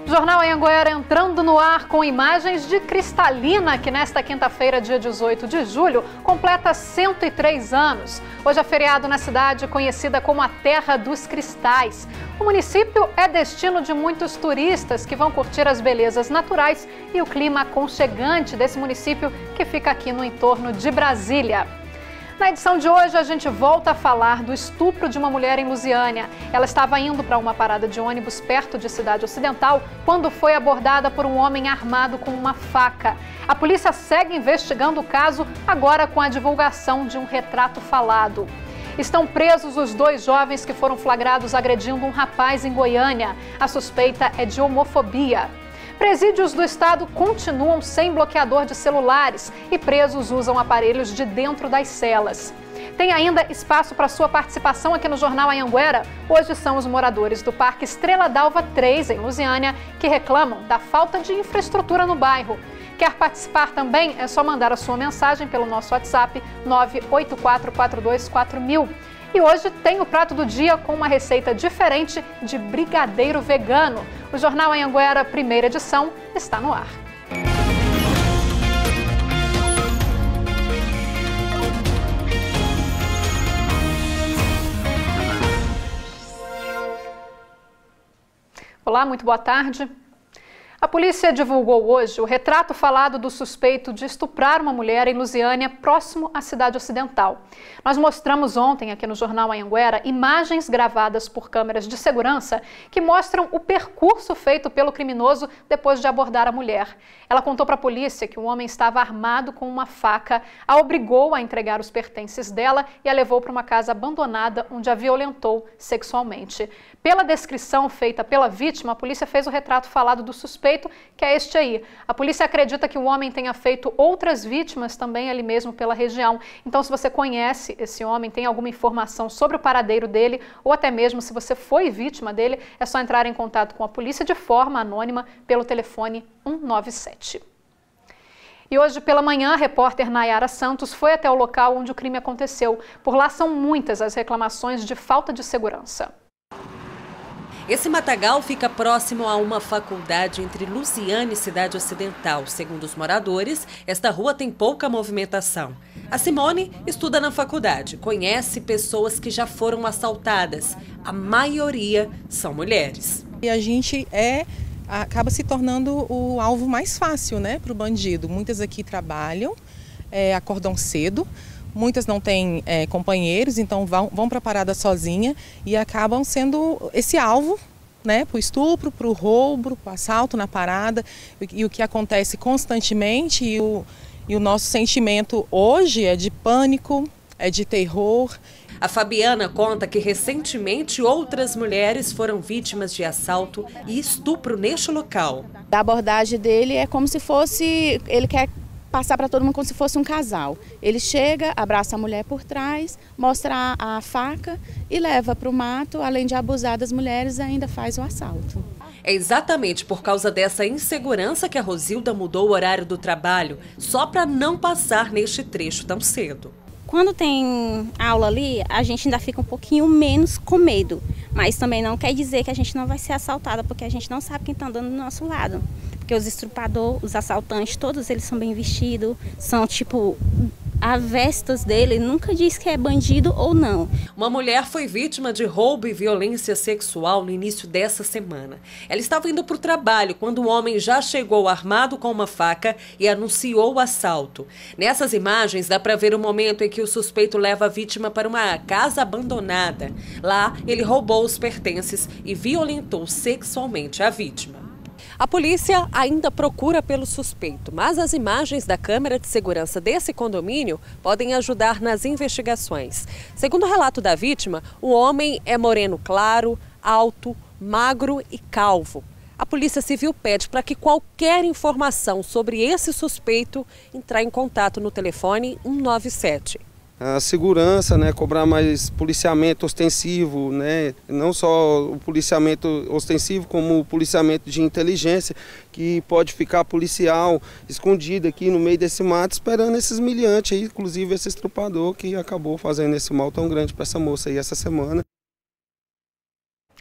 Jornal Anhanguera entrando no ar com imagens de Cristalina, que nesta quinta-feira, dia 18 de julho, completa 103 anos. Hoje é feriado na cidade conhecida como a Terra dos Cristais. O município é destino de muitos turistas que vão curtir as belezas naturais e o clima aconchegante desse município que fica aqui no entorno de Brasília. Na edição de hoje, a gente volta a falar do estupro de uma mulher em Lusiânia. Ela estava indo para uma parada de ônibus perto de Cidade Ocidental quando foi abordada por um homem armado com uma faca. A polícia segue investigando o caso, agora com a divulgação de um retrato falado. Estão presos os dois jovens que foram flagrados agredindo um rapaz em Goiânia. A suspeita é de homofobia. Presídios do estado continuam sem bloqueador de celulares e presos usam aparelhos de dentro das celas. Tem ainda espaço para sua participação aqui no Jornal Anhanguera. Hoje são os moradores do Parque Estrela d'Alva 3, em Lusiânia, que reclamam da falta de infraestrutura no bairro. Quer participar também? É só mandar a sua mensagem pelo nosso WhatsApp 984424000. E hoje tem o prato do dia com uma receita diferente de brigadeiro vegano. O Jornal Anhanguera, primeira edição, está no ar. Olá, muito boa tarde. A polícia divulgou hoje o retrato falado do suspeito de estuprar uma mulher em Lusiânia, próximo à Cidade Ocidental. Nós mostramos ontem aqui no Jornal Anhanguera imagens gravadas por câmeras de segurança que mostram o percurso feito pelo criminoso depois de abordar a mulher. Ela contou para a polícia que o homem estava armado com uma faca, a obrigou a entregar os pertences dela e a levou para uma casa abandonada onde a violentou sexualmente. Pela descrição feita pela vítima, a polícia fez o retrato falado do suspeito, que é este aí. A polícia acredita que o homem tenha feito outras vítimas também ali mesmo pela região. Então, se você conhece esse homem, tem alguma informação sobre o paradeiro dele, ou até mesmo se você foi vítima dele, é só entrar em contato com a polícia de forma anônima pelo telefone 197. E hoje pela manhã, a repórter Nayara Santos foi até o local onde o crime aconteceu. Por lá são muitas as reclamações de falta de segurança. Esse matagal fica próximo a uma faculdade entre Lusiânia e Cidade Ocidental. Segundo os moradores, esta rua tem pouca movimentação. A Simone estuda na faculdade, conhece pessoas que já foram assaltadas. A maioria são mulheres. E a gente acaba se tornando o alvo mais fácil, né, para o bandido. Muitas aqui trabalham, acordam cedo. Muitas não têm companheiros, então vão para a parada sozinha e acabam sendo esse alvo, né, para o estupro, para o roubo, para o assalto na parada. E o que acontece constantemente e o nosso sentimento hoje é de pânico, é de terror. A Fabiana conta que recentemente outras mulheres foram vítimas de assalto e estupro neste local. A abordagem dele é como se fosse, ele quer passar para todo mundo como se fosse um casal. Ele chega, abraça a mulher por trás, mostra a faca e leva para o mato, além de abusar das mulheres, ainda faz o assalto. É exatamente por causa dessa insegurança que a Rosilda mudou o horário do trabalho, só para não passar neste trecho tão cedo. Quando tem aula ali, a gente ainda fica um pouquinho menos com medo, mas também não quer dizer que a gente não vai ser assaltada, porque a gente não sabe quem está andando do nosso lado. Porque os estrupadores, os assaltantes, todos eles são bem vestidos, são tipo, a vestas dele nunca diz que é bandido ou não. Uma mulher foi vítima de roubo e violência sexual no início dessa semana. Ela estava indo para o trabalho quando um homem já chegou armado com uma faca e anunciou o assalto. Nessas imagens dá para ver o momento em que o suspeito leva a vítima para uma casa abandonada. Lá ele roubou os pertences e violentou sexualmente a vítima. A polícia ainda procura pelo suspeito, mas as imagens da câmera de segurança desse condomínio podem ajudar nas investigações. Segundo o relato da vítima, o homem é moreno claro, alto, magro e calvo. A Polícia Civil pede para que qualquer informação sobre esse suspeito entrar em contato no telefone 197. A segurança, né, cobrar mais policiamento ostensivo, né, não só o policiamento ostensivo, como o policiamento de inteligência, que pode ficar policial escondido aqui no meio desse mato esperando esses miliantes aí, inclusive esse estrupador que acabou fazendo esse mal tão grande para essa moça aí essa semana.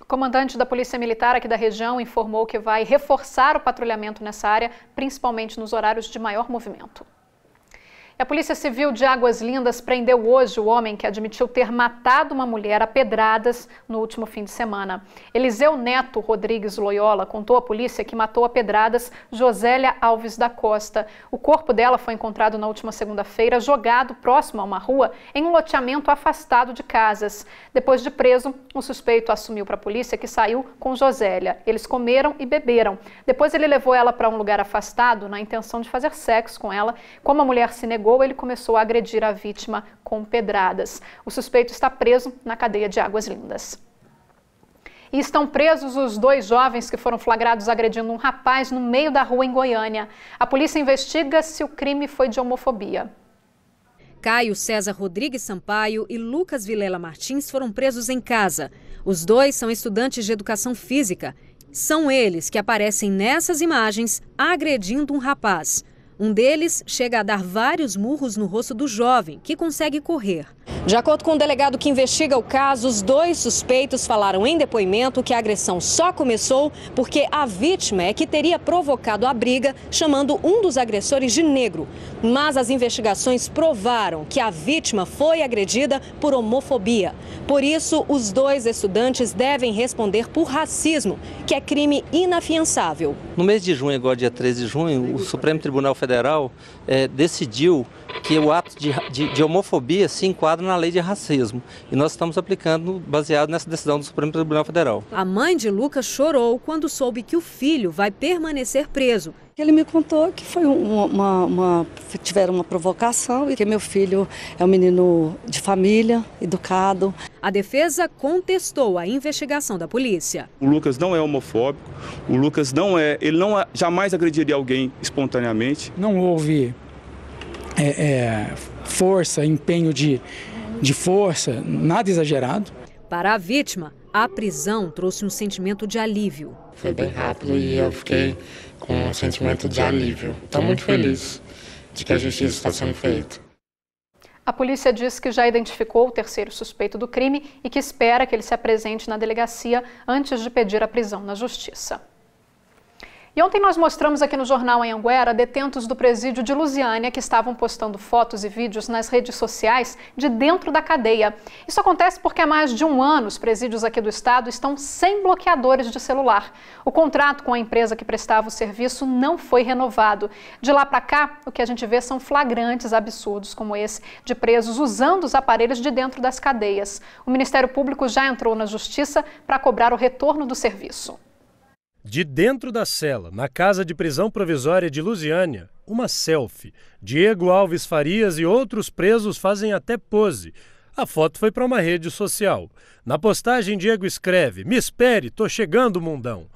O comandante da Polícia Militar aqui da região informou que vai reforçar o patrulhamento nessa área, principalmente nos horários de maior movimento. A Polícia Civil de Águas Lindas prendeu hoje o homem que admitiu ter matado uma mulher a pedradas no último fim de semana. Eliseu Neto Rodrigues Loyola contou à polícia que matou a pedradas Josélia Alves da Costa. O corpo dela foi encontrado na última segunda-feira, jogado próximo a uma rua, em um loteamento afastado de casas. Depois de preso, o suspeito assumiu para a polícia que saiu com Josélia. Eles comeram e beberam. Depois ele levou ela para um lugar afastado na intenção de fazer sexo com ela. Como a mulher se negou, ele começou a agredir a vítima com pedradas. O suspeito está preso na cadeia de Águas Lindas. E estão presos os 2 jovens que foram flagrados agredindo um rapaz no meio da rua em Goiânia. A polícia investiga se o crime foi de homofobia. Caio César Rodrigues Sampaio e Lucas Vilela Martins foram presos em casa. Os 2 são estudantes de educação física. São eles que aparecem nessas imagens agredindo um rapaz. Um deles chega a dar vários murros no rosto do jovem, que consegue correr. De acordo com o delegado que investiga o caso, os 2 suspeitos falaram em depoimento que a agressão só começou porque a vítima é que teria provocado a briga, chamando um dos agressores de negro. Mas as investigações provaram que a vítima foi agredida por homofobia. Por isso, os 2 estudantes devem responder por racismo, que é crime inafiançável. No mês de junho, agora dia 13 de junho, o Supremo Tribunal Federal decidiu que o ato de homofobia se enquadra na lei de racismo. E nós estamos aplicando baseado nessa decisão do Supremo Tribunal Federal. A mãe de Lucas chorou quando soube que o filho vai permanecer preso. Ele me contou que foi tiveram uma provocação e que meu filho é um menino de família, educado. A defesa contestou a investigação da polícia. O Lucas não é homofóbico, o Lucas ele jamais agrediria alguém espontaneamente. Não houve força, empenho de força, nada exagerado. Para a vítima, a prisão trouxe um sentimento de alívio. Foi bem rápido e eu fiquei com um sentimento de alívio. Estou muito feliz de que a justiça está sendo feita. A polícia diz que já identificou o 3º suspeito do crime e que espera que ele se apresente na delegacia antes de pedir a prisão na justiça. E ontem nós mostramos aqui no Jornal Anhanguera detentos do presídio de Lusiânia que estavam postando fotos e vídeos nas redes sociais de dentro da cadeia. Isso acontece porque há mais de um ano os presídios aqui do estado estão sem bloqueadores de celular. O contrato com a empresa que prestava o serviço não foi renovado. De lá para cá, o que a gente vê são flagrantes absurdos como esse de presos usando os aparelhos de dentro das cadeias. O Ministério Público já entrou na Justiça para cobrar o retorno do serviço. De dentro da cela, na casa de prisão provisória de Lusiânia, uma selfie. Diego Alves Farias e outros presos fazem até pose. A foto foi para uma rede social. Na postagem, Diego escreve: "Me espere, tô chegando, mundão."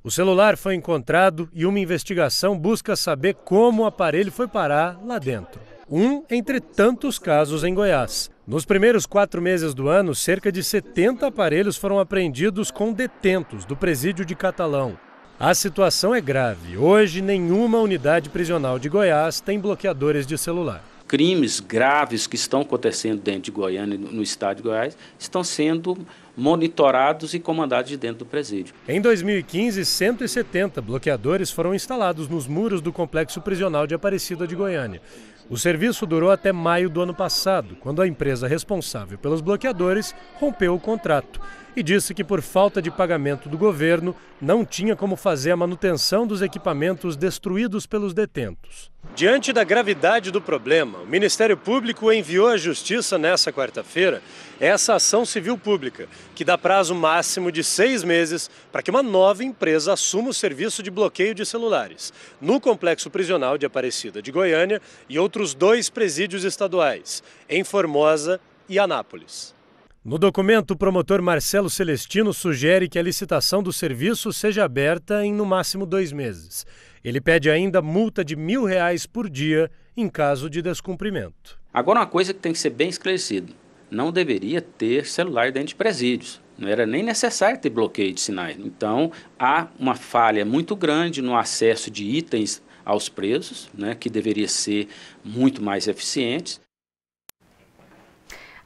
O celular foi encontrado e uma investigação busca saber como o aparelho foi parar lá dentro. Um entre tantos casos em Goiás. Nos primeiros 4 meses do ano, cerca de 70 aparelhos foram apreendidos com detentos do presídio de Catalão. A situação é grave. Hoje, nenhuma unidade prisional de Goiás tem bloqueadores de celular. Crimes graves que estão acontecendo dentro de Goiânia, no estado de Goiás, estão sendo monitorados e comandados de dentro do presídio. Em 2015, 170 bloqueadores foram instalados nos muros do complexo prisional de Aparecida de Goiânia. O serviço durou até maio do ano passado, quando a empresa responsável pelos bloqueadores rompeu o contrato e disse que, por falta de pagamento do governo, não tinha como fazer a manutenção dos equipamentos destruídos pelos detentos. Diante da gravidade do problema, o Ministério Público enviou à Justiça nesta quarta-feira essa ação civil pública, que dá prazo máximo de 6 meses para que uma nova empresa assuma o serviço de bloqueio de celulares no complexo prisional de Aparecida de Goiânia e outros 2 presídios estaduais, em Formosa e Anápolis. No documento, o promotor Marcelo Celestino sugere que a licitação do serviço seja aberta em no máximo 2 meses. Ele pede ainda multa de R$1.000 por dia em caso de descumprimento. Agora, uma coisa que tem que ser bem esclarecida: não deveria ter celular dentro de presídios. Não era nem necessário ter bloqueio de sinais. Então, há uma falha muito grande no acesso de itens aos presos, que deveria ser muito mais eficiente.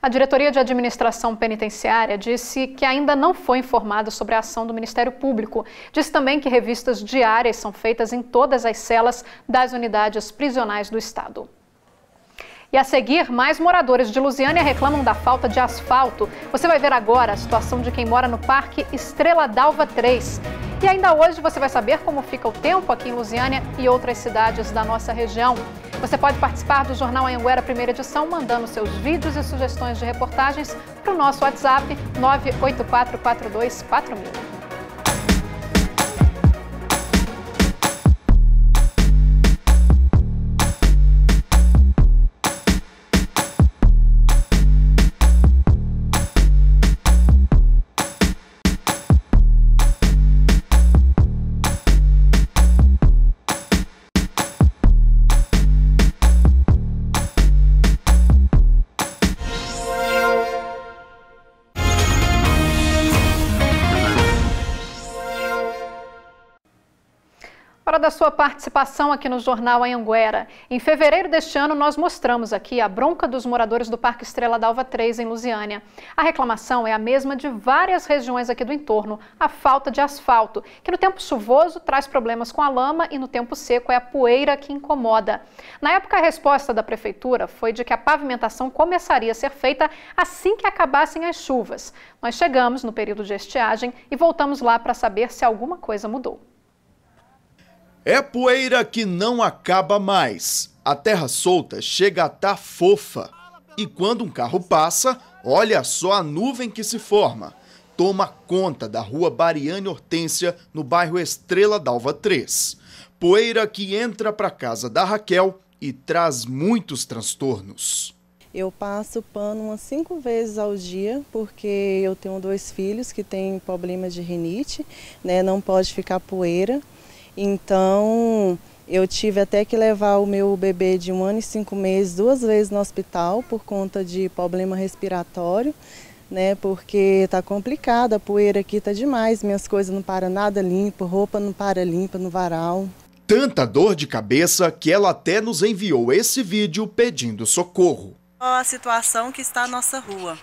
A Diretoria de Administração Penitenciária disse que ainda não foi informada sobre a ação do Ministério Público. Diz também que revistas diárias são feitas em todas as celas das unidades prisionais do Estado. E a seguir, mais moradores de Lusiânia reclamam da falta de asfalto. Você vai ver agora a situação de quem mora no Parque Estrela d'Alva 3. E ainda hoje você vai saber como fica o tempo aqui em Lusiânia e outras cidades da nossa região. Você pode participar do Jornal Anhanguera Primeira Edição mandando seus vídeos e sugestões de reportagens para o nosso WhatsApp 984424000. Hora da sua participação aqui no Jornal Anhanguera. Em fevereiro deste ano, nós mostramos aqui a bronca dos moradores do Parque Estrela d'Alva 3, em Lusiânia. A reclamação é a mesma de várias regiões aqui do entorno, a falta de asfalto, que no tempo chuvoso traz problemas com a lama e no tempo seco é a poeira que incomoda. Na época, a resposta da Prefeitura foi de que a pavimentação começaria a ser feita assim que acabassem as chuvas. Nós chegamos no período de estiagem e voltamos lá para saber se alguma coisa mudou. É poeira que não acaba mais. A terra solta chega a estar fofa. E quando um carro passa, olha só a nuvem que se forma. Toma conta da rua Bariane Hortência, no bairro Estrela d'Alva 3. Poeira que entra para a casa da Raquel e traz muitos transtornos. Eu passo pano umas 5 vezes ao dia, porque eu tenho 2 filhos que têm problemas de rinite, né? Não pode ficar poeira. Então, eu tive até que levar o meu bebê de 1 ano e 5 meses 2 vezes no hospital por conta de problema respiratório, né? Porque tá complicado, a poeira aqui tá demais, minhas coisas não param nada limpo, roupa não para limpa no varal. Tanta dor de cabeça que ela até nos enviou esse vídeo pedindo socorro. A situação que está a nossa rua.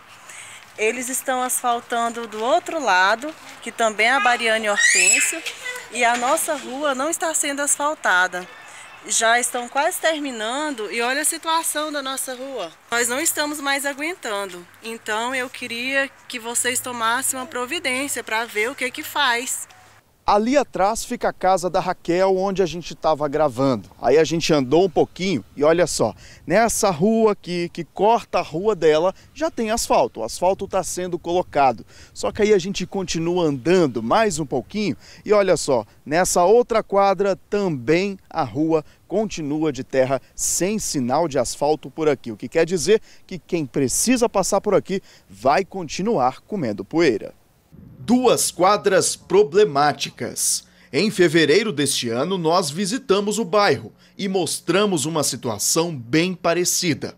Eles estão asfaltando do outro lado, que também é a Bariane Hortência, e a nossa rua não está sendo asfaltada. Já estão quase terminando e olha a situação da nossa rua. Nós não estamos mais aguentando. Então eu queria que vocês tomassem uma providência para ver o que faz. Ali atrás fica a casa da Raquel, onde a gente estava gravando. Aí a gente andou um pouquinho e olha só, nessa rua aqui, que corta a rua dela, já tem asfalto. O asfalto está sendo colocado. Só que aí a gente continua andando mais um pouquinho e olha só, nessa outra quadra também a rua continua de terra sem sinal de asfalto por aqui. O que quer dizer que quem precisa passar por aqui vai continuar comendo poeira. 2 quadras problemáticas. Em fevereiro deste ano, nós visitamos o bairro e mostramos uma situação bem parecida.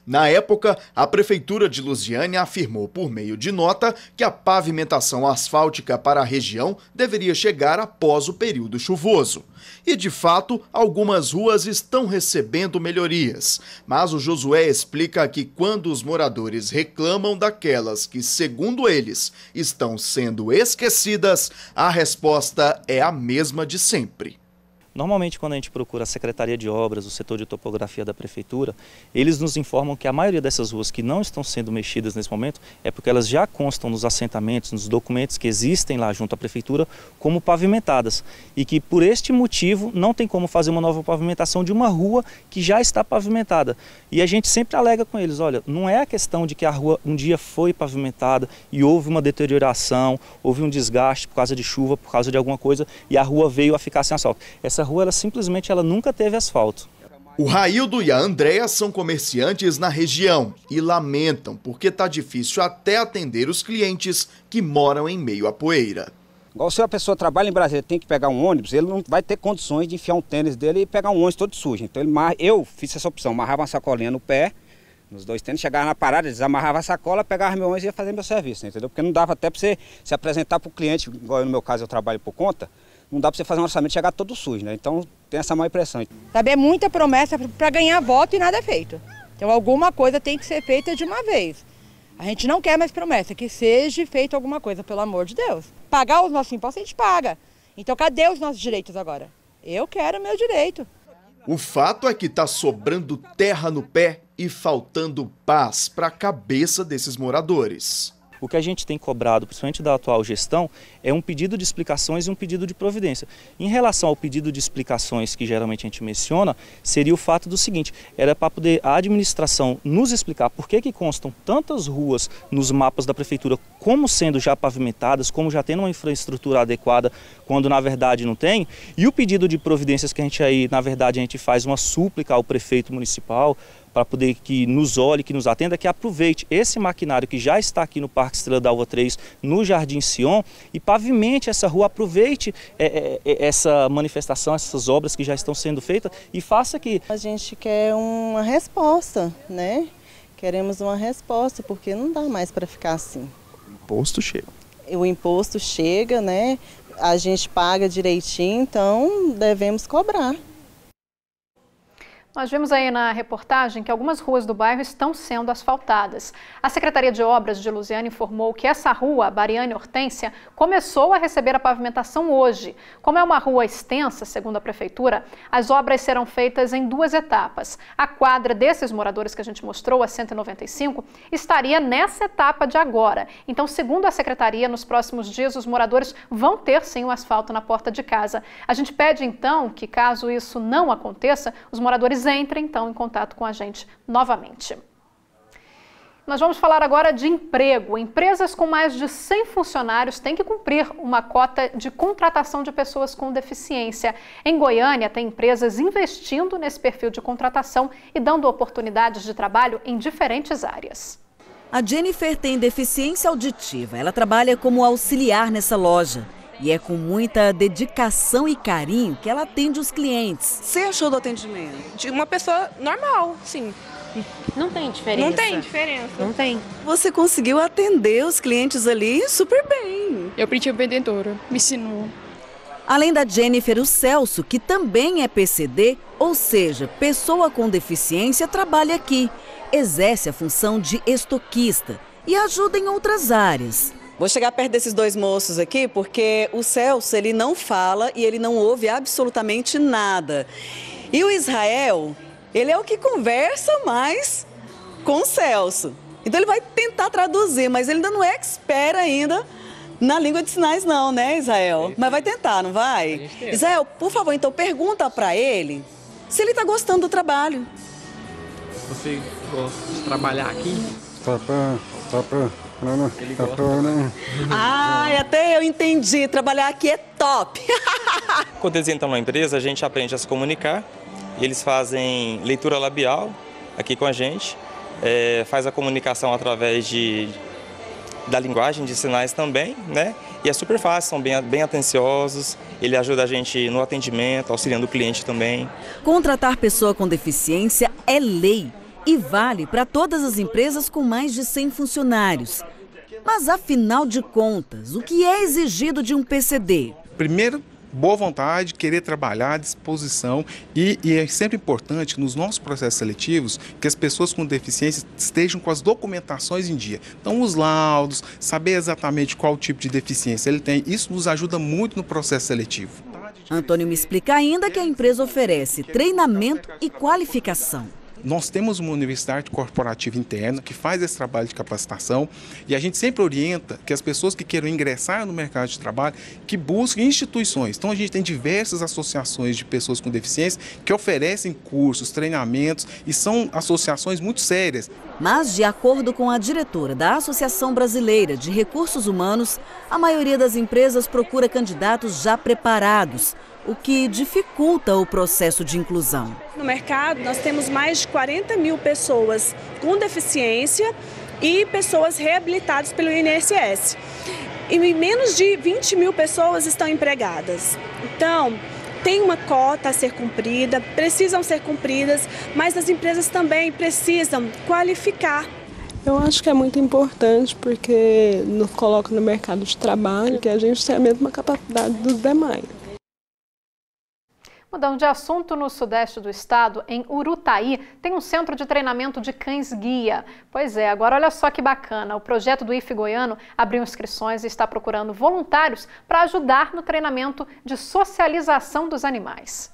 Na época, a Prefeitura de Lusiânia afirmou por meio de nota que a pavimentação asfáltica para a região deveria chegar após o período chuvoso. E, de fato, algumas ruas estão recebendo melhorias. Mas o Josué explica que quando os moradores reclamam daquelas que, segundo eles, estão sendo esquecidas, a resposta é a mesma de sempre. Normalmente, quando a gente procura a Secretaria de Obras, o setor de topografia da Prefeitura, eles nos informam que a maioria dessas ruas que não estão sendo mexidas nesse momento é porque elas já constam nos assentamentos, nos documentos que existem lá junto à Prefeitura como pavimentadas e que por este motivo não tem como fazer uma nova pavimentação de uma rua que já está pavimentada. E a gente sempre alega com eles, olha, não é a questão de que a rua um dia foi pavimentada e houve uma deterioração, houve um desgaste por causa de chuva, por causa de alguma coisa e a rua veio a ficar sem asfalto. Essa rua, ela nunca teve asfalto. O Raildo e a Andréa são comerciantes na região e lamentam porque está difícil até atender os clientes que moram em meio à poeira. Igual se a pessoa trabalha em Brasília, tem que pegar um ônibus, ele não vai ter condições de enfiar um tênis dele e pegar um ônibus todo sujo. Então eu fiz essa opção, amarrava uma sacolinha no pé, nos 2 tênis, chegava na parada, desamarrava a sacola, pegava meu ônibus e ia fazer meu serviço, entendeu? Porque não dava até para você se apresentar para o cliente, igual no meu caso eu trabalho por conta, não dá para você fazer um orçamento e chegar todo sujo, né? Então tem essa má impressão. Sabe, é muita promessa para ganhar voto e nada é feito. Então alguma coisa tem que ser feita de uma vez. A gente não quer mais promessa, que seja feito alguma coisa, pelo amor de Deus. Pagar os nossos impostos a gente paga. Então cadê os nossos direitos agora? Eu quero meu direito. O fato é que está sobrando terra no pé e faltando paz para a cabeça desses moradores. O que a gente tem cobrado, principalmente da atual gestão, é um pedido de explicações e um pedido de providência. Em relação ao pedido de explicações que geralmente a gente menciona, seria o fato do seguinte, era para poder a administração nos explicar por que constam tantas ruas nos mapas da prefeitura como sendo já pavimentadas, como já tendo uma infraestrutura adequada, quando na verdade não tem, e o pedido de providências que a gente aí, na verdade, a gente faz uma súplica ao prefeito municipal, para poder que nos olhe, que nos atenda, que aproveite esse maquinário que já está aqui no Parque Estrela d'Alva 3, no Jardim Sion, e pavimente essa rua, aproveite essa manifestação, essas obras que já estão sendo feitas e faça que... A gente quer uma resposta, né? Queremos uma resposta, porque não dá mais para ficar assim. O imposto chega. O imposto chega, né? A gente paga direitinho, então devemos cobrar. Nós vimos aí na reportagem que algumas ruas do bairro estão sendo asfaltadas. A Secretaria de Obras de Lusiânia informou que essa rua, Bariane Hortência, começou a receber a pavimentação hoje. Como é uma rua extensa, segundo a Prefeitura, as obras serão feitas em 2 etapas. A quadra desses moradores que a gente mostrou, a 195, estaria nessa etapa de agora. Então, segundo a Secretaria, nos próximos dias os moradores vão ter sim o asfalto na porta de casa. A gente pede então que, caso isso não aconteça, os moradores entrem então em contato com a gente novamente. Nós vamos falar agora de emprego. Empresas com mais de 100 funcionários têm que cumprir uma cota de contratação de pessoas com deficiência. Em Goiânia, tem empresas investindo nesse perfil de contratação e dando oportunidades de trabalho em diferentes áreas. A Jennifer tem deficiência auditiva. Ela trabalha como auxiliar nessa loja. E é com muita dedicação e carinho que ela atende os clientes. Você achou do atendimento? De uma pessoa normal, sim. Não tem diferença. Não tem diferença. Não tem. Você conseguiu atender os clientes ali super bem. Eu pedi a vendedora, me ensinou. Além da Jennifer, o Celso, que também é PCD, ou seja, pessoa com deficiência, trabalha aqui. Exerce a função de estoquista e ajuda em outras áreas. Vou chegar perto desses 2 moços aqui, porque o Celso, ele não fala e ele não ouve absolutamente nada. E o Israel, ele é o que conversa mais com o Celso. Então ele vai tentar traduzir, mas ele ainda não é expert ainda na língua de sinais não, né, Israel? Mas vai tentar, não vai? Israel, por favor, então pergunta para ele se ele está gostando do trabalho. Você gosta de trabalhar aqui? Ele gosta. Ai, até eu entendi. Trabalhar aqui é top. Quando eles entram na empresa, a gente aprende a se comunicar. Eles fazem leitura labial aqui com a gente. Faz a comunicação através da linguagem de sinais também, né? E é super fácil, são bem atenciosos. Ele ajuda a gente no atendimento, auxiliando o cliente também. Contratar pessoa com deficiência é lei. E vale para todas as empresas com mais de 100 funcionários. Mas, afinal de contas, o que é exigido de um PCD? Primeiro, boa vontade, querer trabalhar, disposição e é sempre importante nos nossos processos seletivos que as pessoas com deficiência estejam com as documentações em dia. Então, os laudos, saber exatamente qual tipo de deficiência ele tem, isso nos ajuda muito no processo seletivo. Antônio me explica ainda que a empresa oferece treinamento e qualificação. Nós temos uma universidade corporativa interna que faz esse trabalho de capacitação e a gente sempre orienta que as pessoas que queiram ingressar no mercado de trabalho, que busquem instituições. Então a gente tem diversas associações de pessoas com deficiência que oferecem cursos, treinamentos e são associações muito sérias. Mas, de acordo com a diretora da Associação Brasileira de Recursos Humanos, a maioria das empresas procura candidatos já preparados, o que dificulta o processo de inclusão. No mercado, nós temos mais de 40 mil pessoas com deficiência e pessoas reabilitadas pelo INSS. E menos de 20 mil pessoas estão empregadas. Então, tem uma cota a ser cumprida, precisam ser cumpridas, mas as empresas também precisam qualificar. Eu acho que é muito importante porque nos coloca no mercado de trabalho, que a gente tem a mesma capacidade dos demais. Mudando de assunto, no sudeste do estado, em Urutaí, tem um centro de treinamento de cães-guia. Pois é, agora olha só que bacana, o projeto do IFE Goiano abriu inscrições e está procurando voluntários para ajudar no treinamento de socialização dos animais.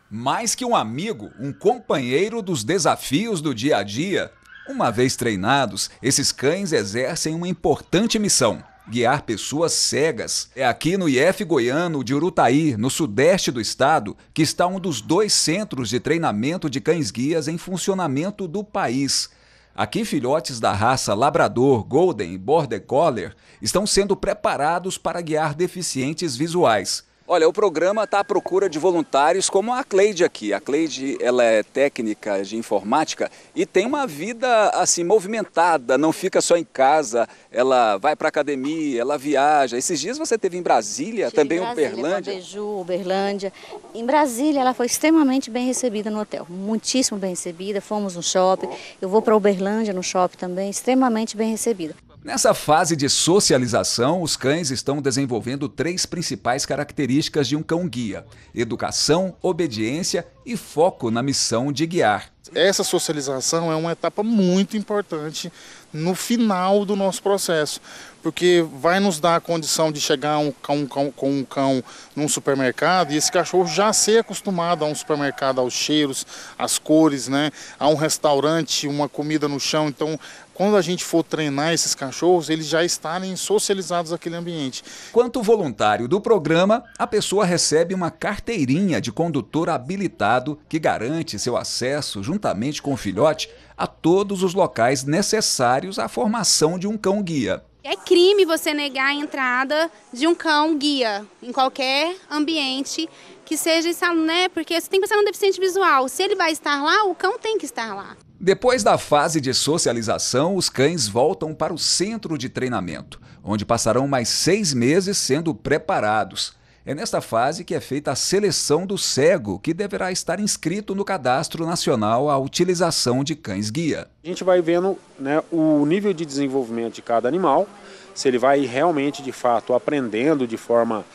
Mais que um amigo, um companheiro dos desafios do dia a dia. Uma vez treinados, esses cães exercem uma importante missão: guiar pessoas cegas. É aqui no IF Goiano de Urutaí, no sudeste do estado, que está um dos 2 centros de treinamento de cães-guias em funcionamento do país. Aqui, filhotes da raça Labrador, Golden e Border Collie estão sendo preparados para guiar deficientes visuais. Olha, o programa está à procura de voluntários como a Cleide aqui. A Cleide, ela é técnica de informática e tem uma vida assim movimentada, não fica só em casa, ela vai para a academia, ela viaja. Esses dias você esteve em Brasília, também em Uberlândia. Beju, Uberlândia. Em Brasília ela foi extremamente bem recebida no hotel, muitíssimo bem recebida, fomos no shopping, eu vou para Uberlândia no shopping também, extremamente bem recebida. Nessa fase de socialização, os cães estão desenvolvendo 3 principais características de um cão-guia: educação, obediência e foco na missão de guiar. Essa socialização é uma etapa muito importante no final do nosso processo, porque vai nos dar a condição de chegar com um cão num supermercado e esse cachorro já ser acostumado a um supermercado, aos cheiros, às cores, né? A um restaurante, uma comida no chão. Então, quando a gente for treinar esses cachorros, eles já estarem socializados naquele ambiente. Quanto voluntário do programa, a pessoa recebe uma carteirinha de condutor habilitado que garante seu acesso, juntamente com o filhote, a todos os locais necessários à formação de um cão-guia. É crime você negar a entrada de um cão-guia em qualquer ambiente que seja instalado, né? Porque você tem que pensar no deficiente visual. Se ele vai estar lá, o cão tem que estar lá. Depois da fase de socialização, os cães voltam para o centro de treinamento, onde passarão mais 6 meses sendo preparados. É nesta fase que é feita a seleção do cego, que deverá estar inscrito no Cadastro Nacional à utilização de cães-guia. A gente vai vendo, né, o nível de desenvolvimento de cada animal, se ele vai realmente, de fato, aprendendo de forma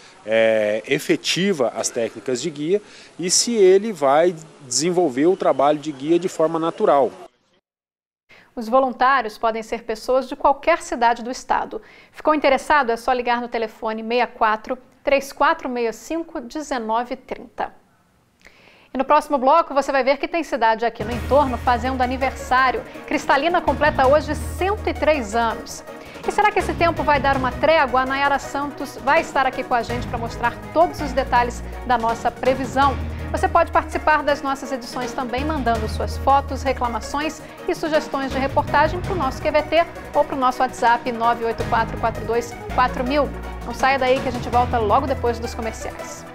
efetiva as técnicas de guia e se ele vai desenvolver o trabalho de guia de forma natural. Os voluntários podem ser pessoas de qualquer cidade do estado. Ficou interessado? É só ligar no telefone 64 3465 1930. E no próximo bloco você vai ver que tem cidade aqui no entorno fazendo aniversário. Cristalina completa hoje 103 anos. E será que esse tempo vai dar uma trégua? A Nayara Santos vai estar aqui com a gente para mostrar todos os detalhes da nossa previsão. Você pode participar das nossas edições também mandando suas fotos, reclamações e sugestões de reportagem para o nosso QVT ou para o nosso WhatsApp 984424000. Não saia daí que a gente volta logo depois dos comerciais.